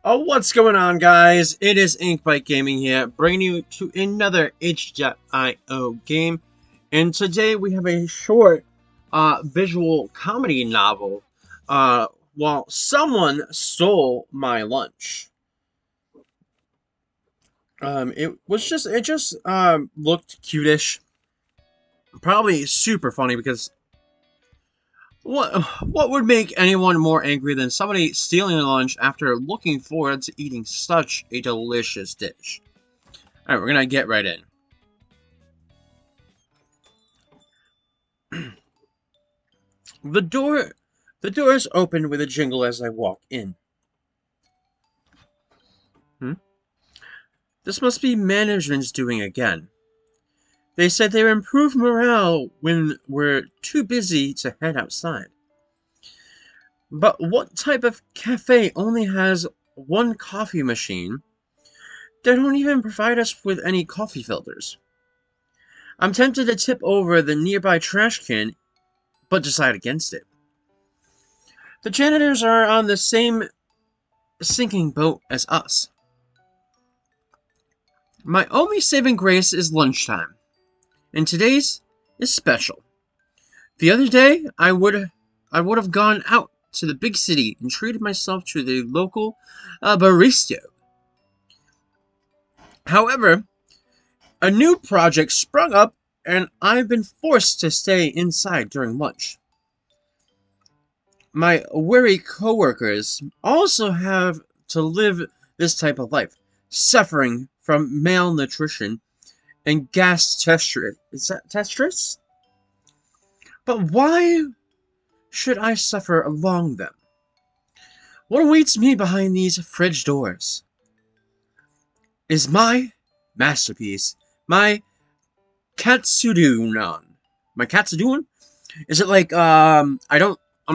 Oh, what's going on, guys? It is Inkbite Gaming here, bringing you to another H.io game. And today we have a short visual comedy novel, while someone stole my lunch. It just looked cutish. Probably super funny because what would make anyone more angry than somebody stealing lunch after looking forward to eating such a delicious dish? Alright, we're gonna get right in. The door the doors open with a jingle as I walk in. Hmm? This must be management's doing again. They said they would improve morale when we're too busy to head outside. But what type of cafe only has one coffee machine? They don't even provide us with any coffee filters. I'm tempted to tip over the nearby trash can, but decide against it. The janitors are on the same sinking boat as us. My only saving grace is lunchtime, and today's is special. The other day, I would have gone out to the big city and treated myself to the local barista. However, a new project sprung up, and I've been forced to stay inside during lunch. My weary coworkers also have to live this type of life, suffering from malnutrition and gastritis. Is that gastritis? But why should I suffer along them? What awaits me behind these fridge doors is my masterpiece, my katsudon. My katsudon? Is it like, I'm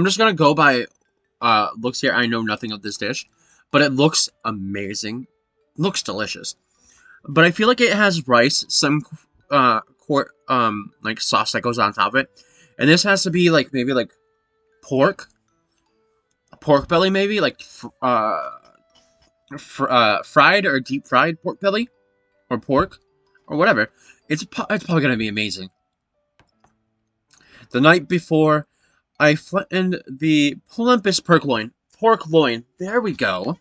just gonna go by, looks here. I know nothing of this dish, but it looks amazing. Looks delicious. But I feel like it has rice, some, like sauce that goes on top of it. And this has to be, like, maybe, like, pork. A pork belly, maybe? Like, fried or deep fried pork belly? Or pork? Or whatever. It's probably gonna be amazing. The night before, I flattened the plumpest pork loin, there we go,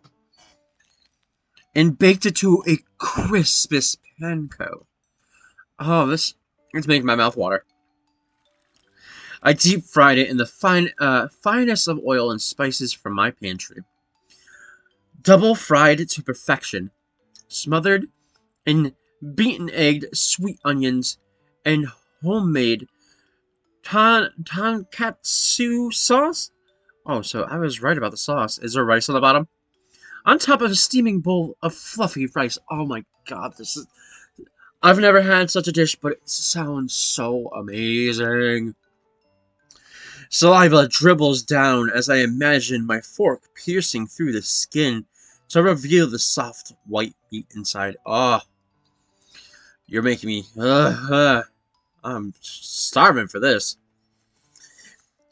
and baked it to a crispest panko. Oh, it's making my mouth water. I deep fried it in the finest of oil and spices from my pantry. Double fried to perfection, smothered in beaten egged sweet onions and homemade tonkatsu sauce? Oh, so I was right about the sauce. Is there rice on the bottom? On top of a steaming bowl of fluffy rice. Oh my god, this is... I've never had such a dish, but it sounds so amazing. Saliva dribbles down as I imagine my fork piercing through the skin to reveal the soft white meat inside. Oh, you're making me... I'm starving for this.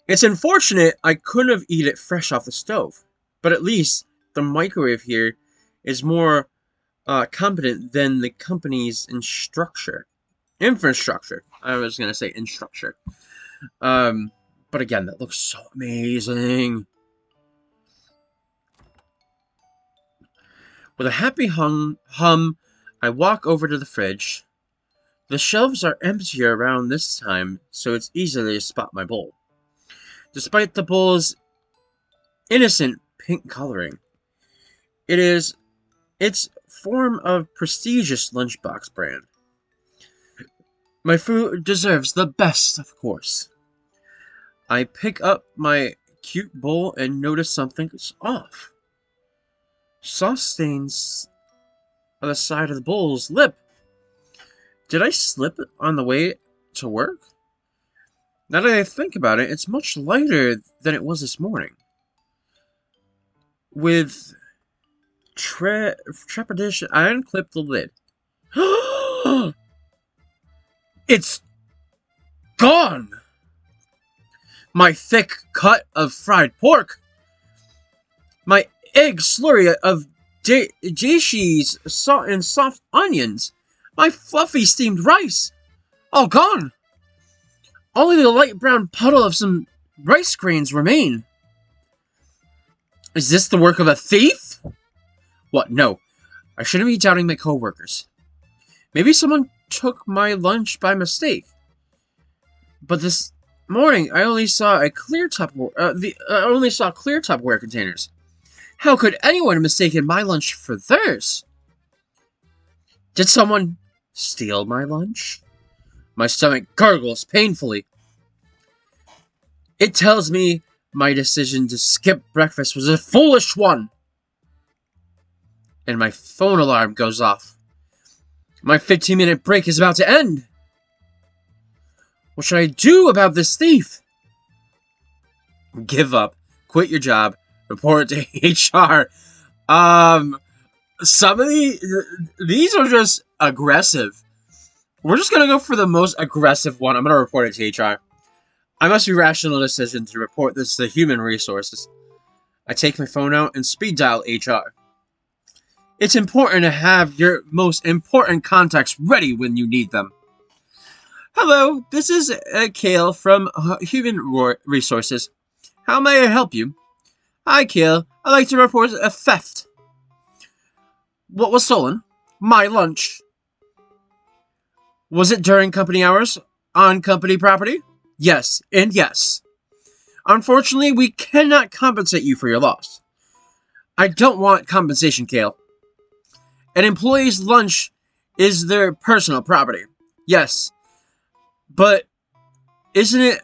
It's unfortunate I couldn't have eaten it fresh off the stove, but at least the microwave here is more competent than the company's infrastructure. I was gonna say infrastructure. But again, that looks so amazing. With a happy hum, I walk over to the fridge. The shelves are emptier around this time, so it's easy to spot my bowl. Despite the bowl's innocent pink coloring, it is its form of prestigious lunchbox brand. My food deserves the best, of course. I pick up my cute bowl and notice something's off. Sauce stains on the side of the bowl's lip. Did I slip on the way to work? Now that I think about it, it's much lighter than it was this morning. With trepidation, I unclip the lid. It's gone! My thick cut of fried pork, my egg slurry of Jishi's salt and soft onions. My fluffy steamed rice. All gone. Only the light brown puddle of some rice grains remain. Is this the work of a thief? What? No. I shouldn't be doubting my coworkers. Maybe someone took my lunch by mistake. But this morning, I only saw clear Tupperware containers. How could anyone have mistaken my lunch for theirs? Did someone steal my lunch? My stomach gurgles painfully. It tells me my decision to skip breakfast was a foolish one. And my phone alarm goes off. My 15-minute break is about to end. What should I do about this thief? Give up. Quit your job. Report to HR. Some of these are just aggressive. We're just gonna go for the most aggressive one. I'm gonna report it to HR. I must be rational decision to report this to human resources. I take my phone out and speed dial HR. It's important to have your most important contacts ready when you need them. Hello, this is Kale from Human Resources. How may I help you? Hi, Kale. I'd like to report a theft. What was stolen? My lunch. Was it during company hours? On company property? Yes, and yes. Unfortunately, we cannot compensate you for your loss. I don't want compensation, Kale. An employee's lunch is their personal property. Yes. But isn't it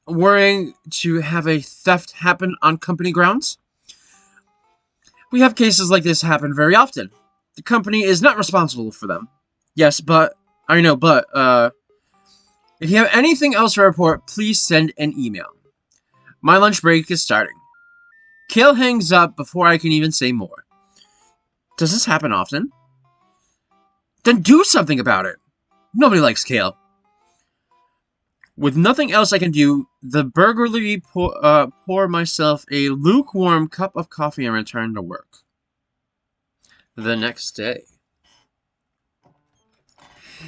worrying to have a theft happen on company grounds? We have cases like this happen very often. The company is not responsible for them. Yes, but if you have anything else to report, please send an email. My lunch break is starting. Kale hangs up before I can even say more. Does this happen often? Then do something about it. Nobody likes Kale. With nothing else I can do, the burglary pour myself a lukewarm cup of coffee and return to work. The next day.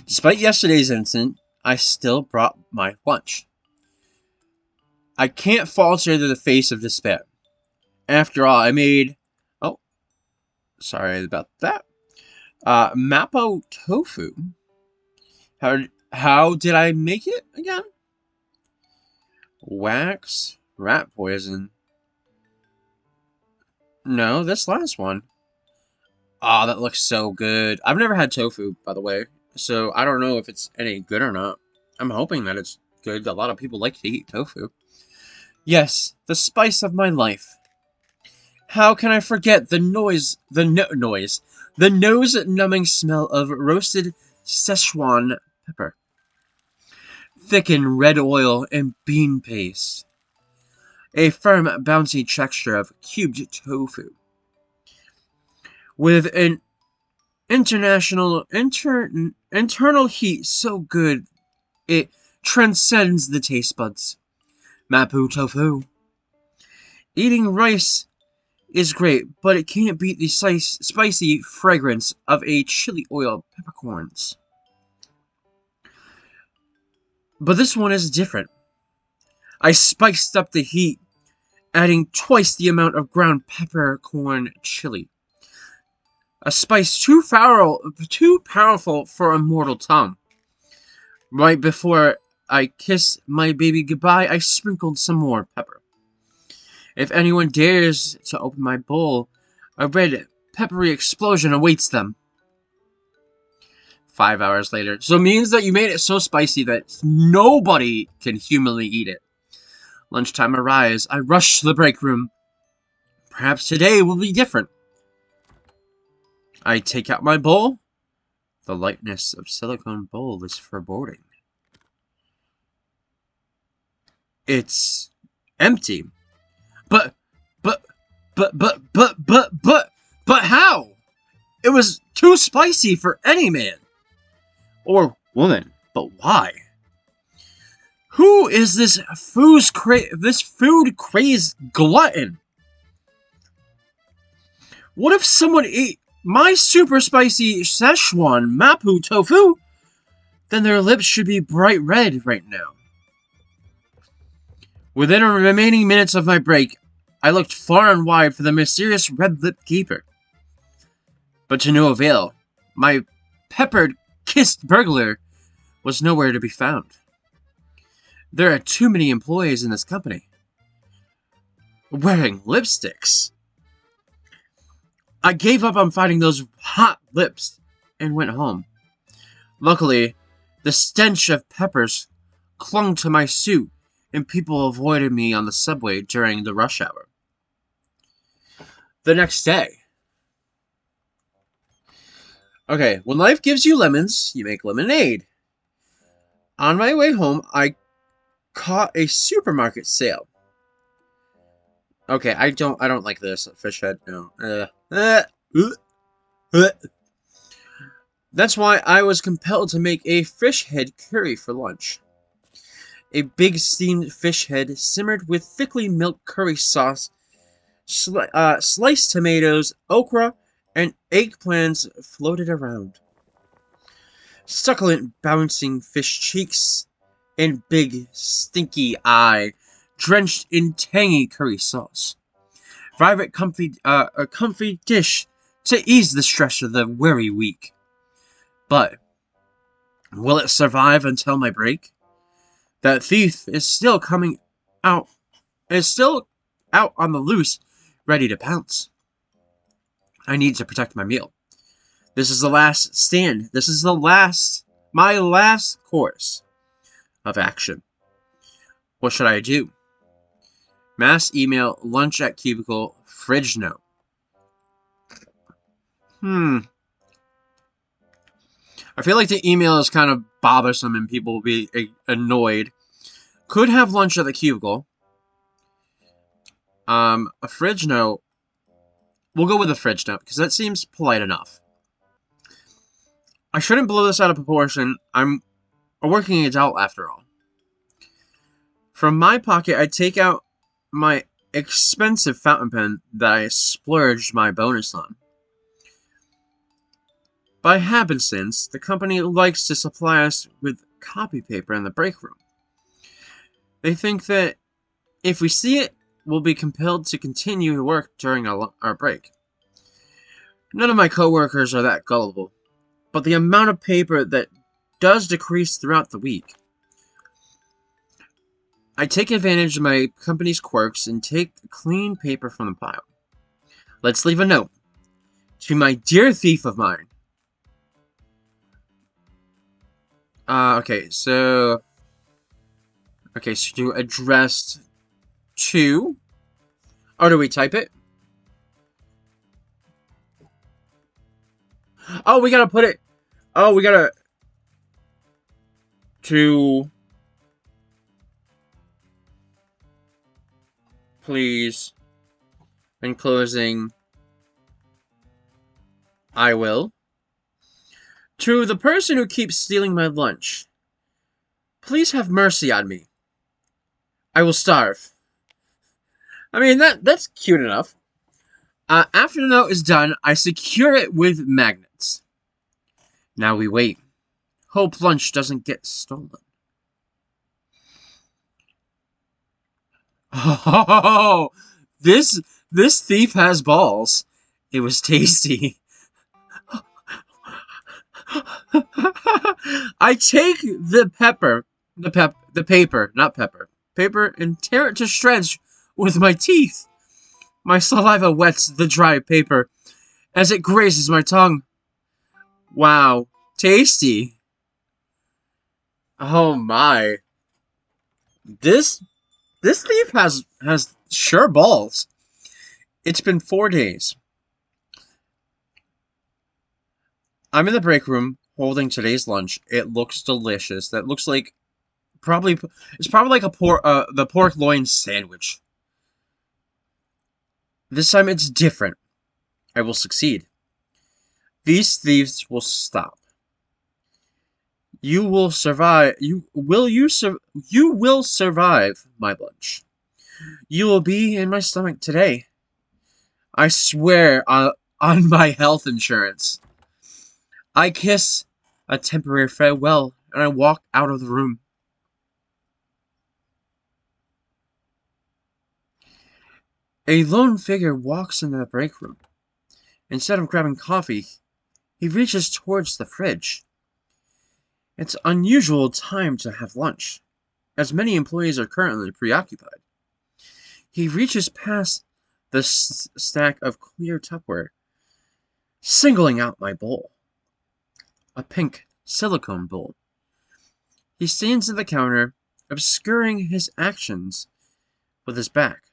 Despite yesterday's incident, I still brought my lunch. I can't falter into the face of despair. After all, I made... Oh, sorry about that. Mapo tofu. How did I make it again? Wax, rat poison. No, this last one. Ah, that looks so good. I've never had tofu, by the way, so I don't know if it's any good or not. I'm hoping that it's good. A lot of people like to eat tofu. Yes, the spice of my life. How can I forget the nose-numbing smell of roasted Szechuan pepper, thickened red oil, and bean paste. A firm, bouncy texture of cubed tofu. With an internal heat so good it transcends the taste buds. Mapo tofu. Eating rice is great, but it can't beat the spicy fragrance of a chili oil peppercorns. But this one is different. I spiced up the heat, adding twice the amount of ground peppercorn chili. A spice too powerful for a mortal tongue. Right before I kissed my baby goodbye, I sprinkled some more pepper. If anyone dares to open my bowl, a red, peppery explosion awaits them. 5 hours later. So it means that you made it so spicy that nobody can humanly eat it. Lunchtime arrives. I rush to the break room. Perhaps today will be different. I take out my bowl. The lightness of silicone bowl is foreboding. It's empty. But how? It was too spicy for any man. Or woman. But why? Who is this food-crazed glutton? What if someone ate my super spicy Szechuan Mapo tofu? Then their lips should be bright red right now. Within the remaining minutes of my break, I looked far and wide for the mysterious red-lipped keeper. But to no avail. My peppered-kissed burglar was nowhere to be found. There are too many employees in this company. Wearing lipsticks. I gave up on fighting those hot lips and went home. Luckily, the stench of peppers clung to my suit and people avoided me on the subway during the rush hour. The next day. Okay, when life gives you lemons, you make lemonade. On my way home, I caught a supermarket sale. Okay, I don't like this fish head. No. That's why I was compelled to make a fish head curry for lunch. A big steamed fish head simmered with thickly milk curry sauce, sliced tomatoes, okra, and eggplants floated around. Succulent bouncing fish cheeks and big stinky eye drenched in tangy curry sauce. Vibrant a comfy dish to ease the stress of the weary week. But will it survive until my break? That thief is still out on the loose, ready to pounce. I need to protect my meal. This is the last stand. This is my last course of action. What should I do? Mass email, lunch at cubicle, fridge note. I feel like the email is kind of bothersome and people will be annoyed. Could have lunch at the cubicle. A fridge note. We'll go with a fridge note because that seems polite enough. I shouldn't blow this out of proportion. I'm a working adult after all. From my pocket, I take out my expensive fountain pen that I splurged my bonus on. By happenstance, the company likes to supply us with copy paper in the break room. They think that if we see it, we'll be compelled to continue to work during our break. None of my coworkers are that gullible, but the amount of paper that does decrease throughout the week. I take advantage of my company's quirks and take clean paper from the pile. Let's leave a note. To my dear thief of mine. Okay, so to addressed to... Oh, do we type it? Oh, we gotta put it... Oh, we gotta... To... Please. In closing... I will. To the person who keeps stealing my lunch. Please have mercy on me. I will starve. I mean, that's cute enough. After the note is done, I secure it with magnets. Now we wait. Hope lunch doesn't get stolen. Oh, this thief has balls. It was tasty. I take the paper, and tear it to shreds with my teeth. My saliva wets the dry paper as it grazes my tongue. Wow, tasty. Oh my. This thief has sure balls. It's been 4 days. I'm in the break room holding today's lunch. It looks delicious. That looks like it's probably like the pork loin sandwich. This time it's different. I will succeed. These thieves will stop. You will survive. You will survive my lunch. You will be in my stomach today. I swear on my health insurance. I kiss a temporary farewell and I walk out of the room. A lone figure walks into the break room. Instead of grabbing coffee, he reaches towards the fridge. It's unusual time to have lunch, as many employees are currently preoccupied. He reaches past the stack of clear Tupperware, singling out my bowl. A pink silicone bowl. He stands at the counter, obscuring his actions with his back.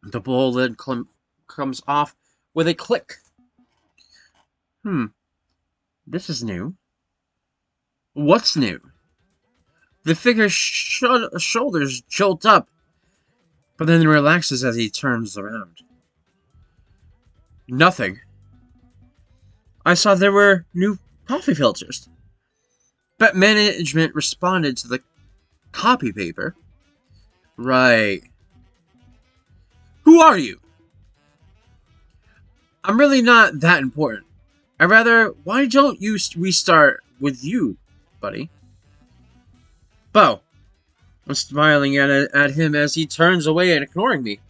The bowl lid comes off with a click. This is new. What's new? The figure's shoulders jolt up, but then relaxes as he turns around. Nothing. I saw there were new coffee filters. But management responded to the copy paper. Right. Who are you? I'm really not that important. Why don't we start with you, buddy? Bo. I'm smiling at him as he turns away and ignoring me.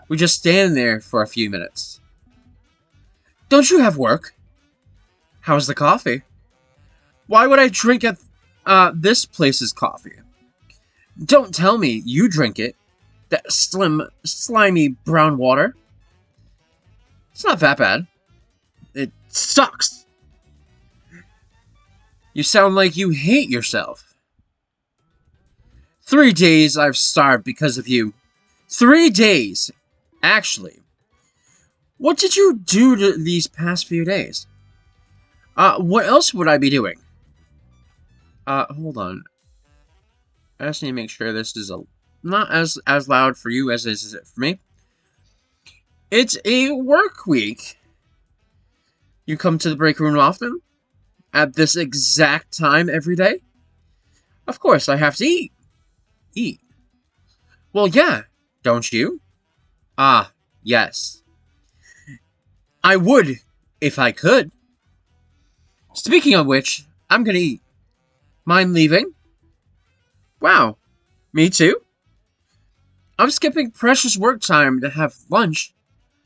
We just stand there for a few minutes. Don't you have work? How's the coffee? Why would I drink at this place's coffee? Don't tell me you drink it. That slimy brown water. It's not that bad. It sucks. You sound like you hate yourself. 3 days I've starved because of you. 3 days. Actually. What did you do these past few days? What else would I be doing? Hold on. I just need to make sure this is not as loud for you as is it for me. It's a work week. You come to the break room often? At this exact time every day? Of course, I have to eat. Eat. Well, yeah, don't you? Ah, yes. I would, if I could. Speaking of which, I'm gonna eat. Mind leaving? Wow, me too? I'm skipping precious work time to have lunch.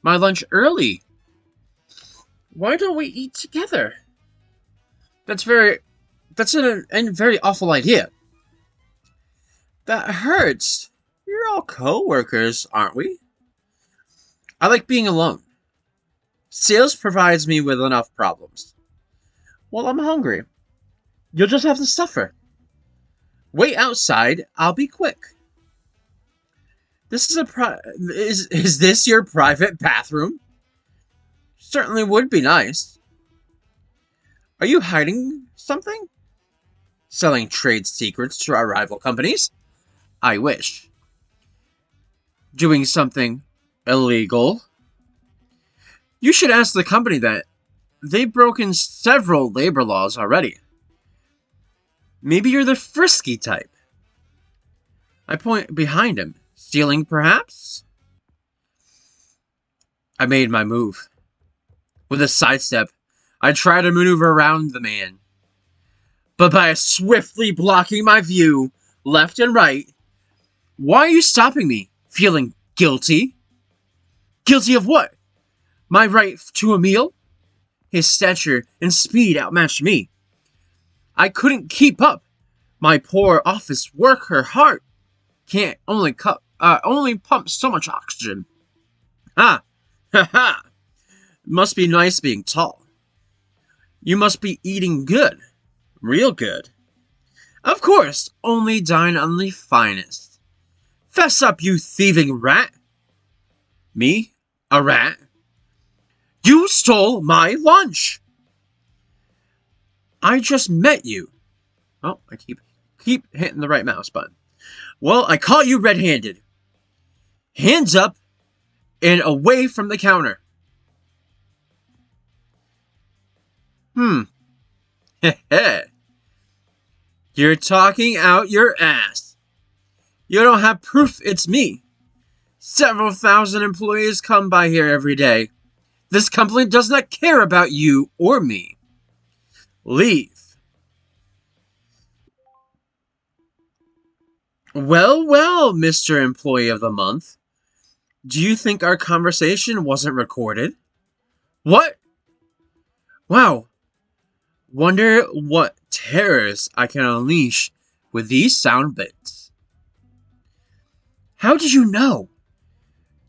My lunch early. Why don't we eat together? That's a very awful idea. That hurts. You're all co-workers, aren't we? I like being alone. Sales provides me with enough problems. Well, I'm hungry. You'll just have to suffer. Wait outside. I'll be quick. This is is this your private bathroom? Certainly would be nice. Are you hiding something? Selling trade secrets to our rival companies? I wish. Doing something illegal? You should ask the company that. They've broken several labor laws already. Maybe you're the frisky type. I point behind him. Stealing, perhaps? I made my move. With a sidestep, I try to maneuver around the man. But by swiftly blocking my view, left and right, why are you stopping me? Feeling guilty? Guilty of what? My right to a meal? His stature and speed outmatched me. I couldn't keep up. My poor office worker heart can't only pump so much oxygen. Ha ha! Must be nice being tall. You must be eating good. Real good. Of course, only dine on the finest. Fess up, you thieving rat. Me? A rat? You stole my lunch! I just met you. Oh, I keep hitting the right mouse button. Well, I caught you red-handed. Hands up and away from the counter. Heh. You're talking out your ass. You don't have proof it's me. Several thousand employees come by here every day. This company does not care about you or me. Leave. Well, well, Mr. Employee of the Month. Do you think our conversation wasn't recorded? What? Wow. Wonder what terrors I can unleash with these sound bits. How did you know?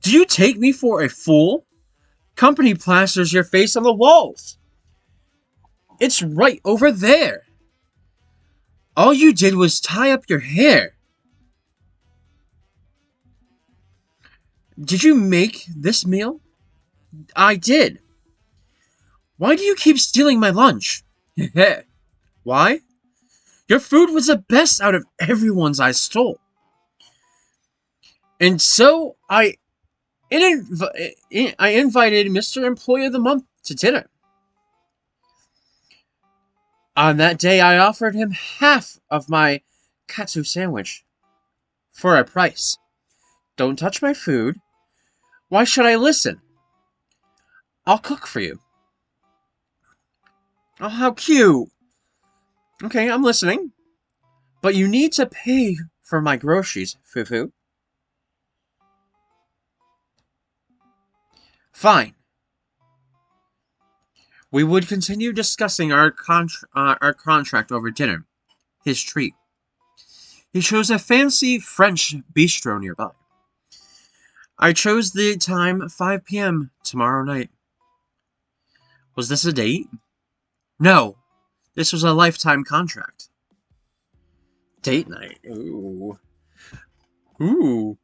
Do you take me for a fool? Company plasters your face on the walls. It's right over there. All you did was tie up your hair. Did you make this meal? I did. Why do you keep stealing my lunch? Why? Your food was the best out of everyone's I stole. And so I invited Mr. Employee of the Month to dinner. On that day, I offered him half of my katsu sandwich for a price. Don't touch my food. Why should I listen? I'll cook for you. Oh, how cute. Okay, I'm listening. But you need to pay for my groceries, Fufu. Fine. We would continue discussing our contract over dinner. His treat. He chose a fancy French bistro nearby. I chose the time 5 p.m. tomorrow night. Was this a date? No. This was a lifetime contract. Date night. Ooh. Ooh.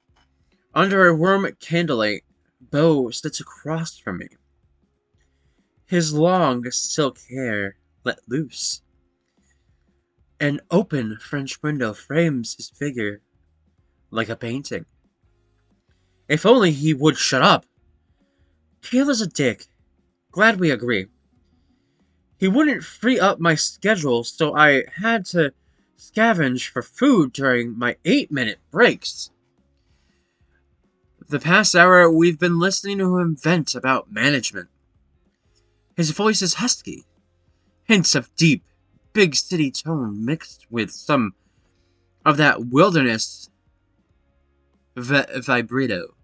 Under a warm candlelight, Beau sits across from me. His long silk hair let loose. An open French window frames his figure like a painting. If only he would shut up. Kale is a dick. Glad we agree. He wouldn't free up my schedule, so I had to scavenge for food during my 8-minute breaks. The past hour, we've been listening to him vent about management. His voice is husky. Hints of deep, big city tone mixed with some of that wilderness vibrato.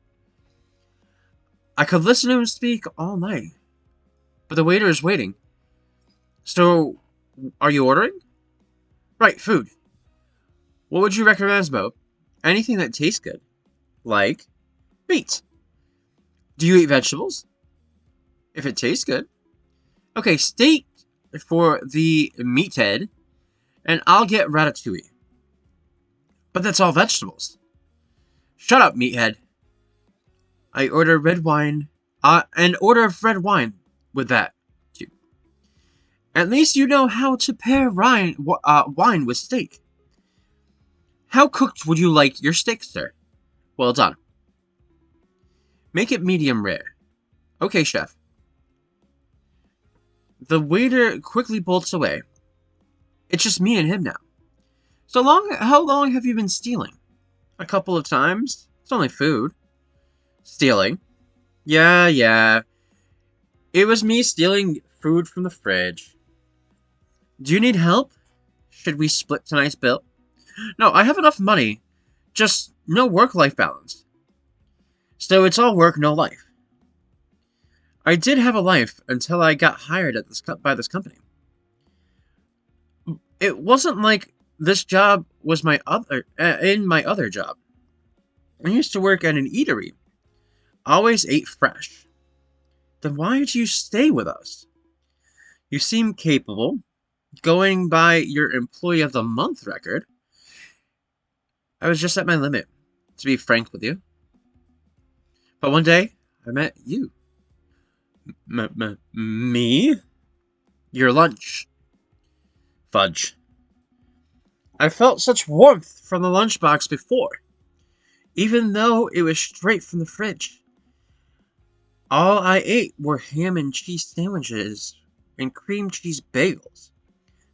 I could listen to him speak all night, but the waiter is waiting. So, are you ordering? Right, food. What would you recommend, Beau? Anything that tastes good. Like meat. Do you eat vegetables? If it tastes good. Okay, steak for the meathead, and I'll get ratatouille. But that's all vegetables. Shut up, meathead. I order red wine, an order of red wine with that, too. At least you know how to pair wine with steak. How cooked would you like your steak, sir? Well done. Make it medium rare. Okay, chef. The waiter quickly bolts away. It's just me and him now. How long have you been stealing? A couple of times. It's only food. Stealing. Yeah. It was me stealing food from the fridge. Do you need help? Should we split tonight's bill? No, I have enough money. Just no work-life balance. So it's all work, no life. I did have a life until I got hired by this company. It wasn't like this job was my other job. I used to work at an eatery. Always ate fresh. Then why did you stay with us? You seem capable. Going by your Employee of the Month record, I was just at my limit, to be frank with you. But one day, I met you. Me? Your lunch. Fudge. I felt such warmth from the lunchbox before, even though it was straight from the fridge. All I ate were ham and cheese sandwiches and cream cheese bagels.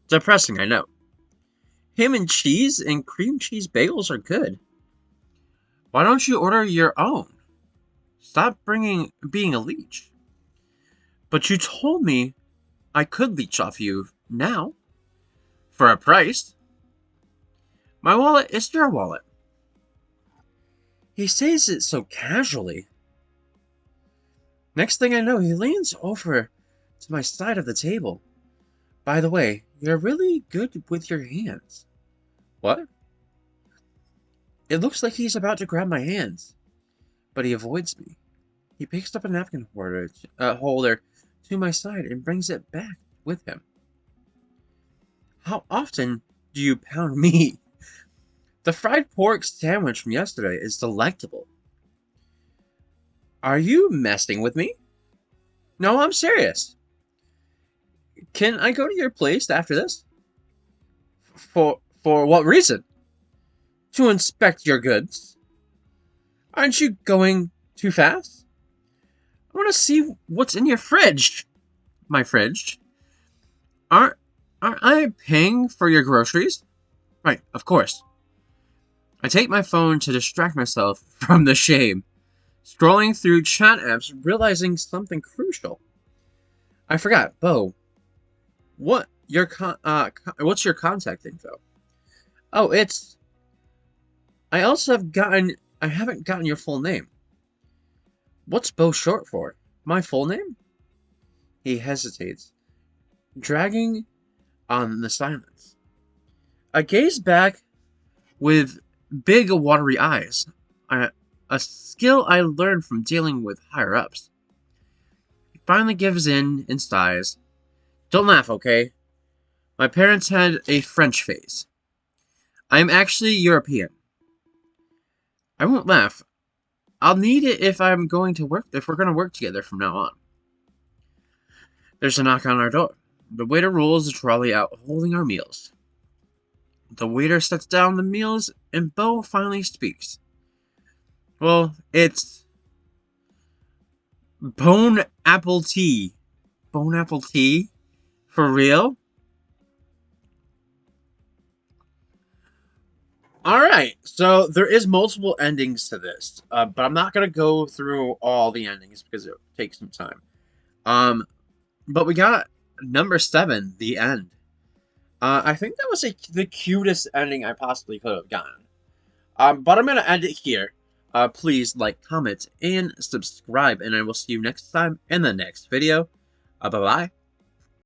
Depressing, I know. Ham and cheese and cream cheese bagels are good. Why don't you order your own? Stop being a leech. But you told me I could leech off you now. For a price. My wallet is your wallet. He says it so casually. Next thing I know, he leans over to my side of the table. By the way, you're really good with your hands. What? It looks like he's about to grab my hands, but he avoids me. He picks up a napkin holder to my side and brings it back with him. How often do you pound me? The fried pork sandwich from yesterday is delectable. Are you messing with me? No, I'm serious. Can I go to your place after this? For what reason? To inspect your goods. Aren't you going too fast? I want to see what's in your fridge. My fridge. Aren't I paying for your groceries? Right, of course. I take my phone to distract myself from the shame. Scrolling through chat apps, realizing something crucial. I forgot, Bo. What's your contact info? Oh, it's... I haven't gotten your full name. What's Bo short for? My full name? He hesitates, dragging on the silence. I gaze back with big, watery eyes. A skill I learned from dealing with higher-ups. He finally gives in and sighs. Don't laugh, okay? My parents had a French phase. I am actually European. I won't laugh. I'll need it if we're going to work together from now on. There's a knock on our door. The waiter rolls the trolley out, holding our meals. The waiter sets down the meals, and Bo finally speaks. Well, it's bone apple tea. Bone apple tea? For real? Alright, so there is multiple endings to this, but I'm not going to go through all the endings because it takes some time. But we got number 7, the end. I think that was the cutest ending I possibly could have gotten. But I'm going to end it here. Please like, comment, and subscribe, and I will see you next time in the next video. Bye-bye.